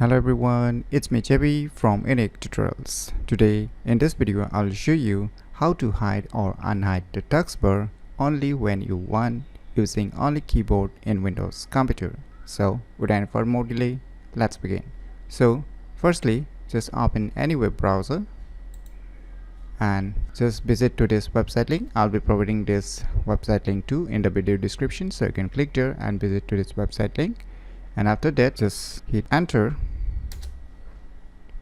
Hello everyone, it's me JB from UniqueTutorials. Today in this video I'll show you how to hide or unhide the taskbar only when you want, using only keyboard in Windows computer. So without any further more delay, let's begin. So firstly, just open any web browser and just visit to this website link. I'll be providing this website link too in the video description, so you can click there and visit to this website link. And after that, just hit enter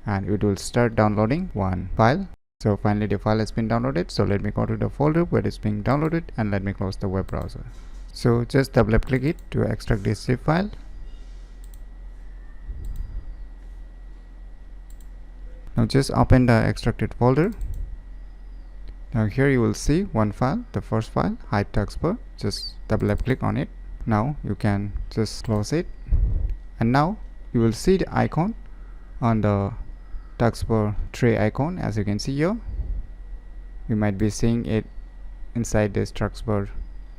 and it will start downloading one file. So finally the file has been downloaded, so let me go to the folder where it's being downloaded and let me close the web browser. So just double click it to extract this zip file. Now just open the extracted folder. Now here you will see one file, the first file, Hide Taskbar. Just double click on it. Now you can just close it, and now you will see the icon on the taskbar tray icon. As you can see here, you might be seeing it inside this taskbar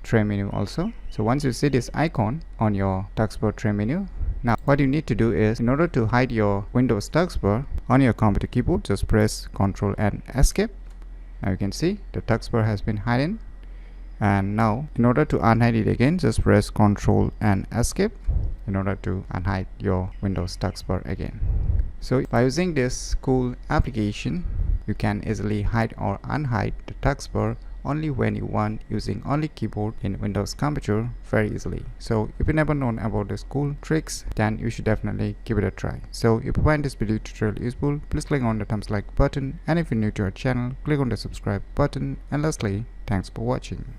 tray menu also. So once you see this icon on your taskbar tray menu, now what you need to do is, in order to hide your Windows taskbar on your computer keyboard, just press Ctrl and Escape. Now you can see the taskbar has been hidden. And now in order to unhide it again, just press Ctrl and Escape in order to unhide your Windows taskbar again. So by using this cool application, you can easily hide or unhide the taskbar only when you want, using only keyboard in Windows computer very easily. So if you never known about these cool tricks, then you should definitely give it a try. So if you find this video tutorial useful, please click on the thumbs like button, and if you're new to our channel, click on the subscribe button, and lastly, thanks for watching.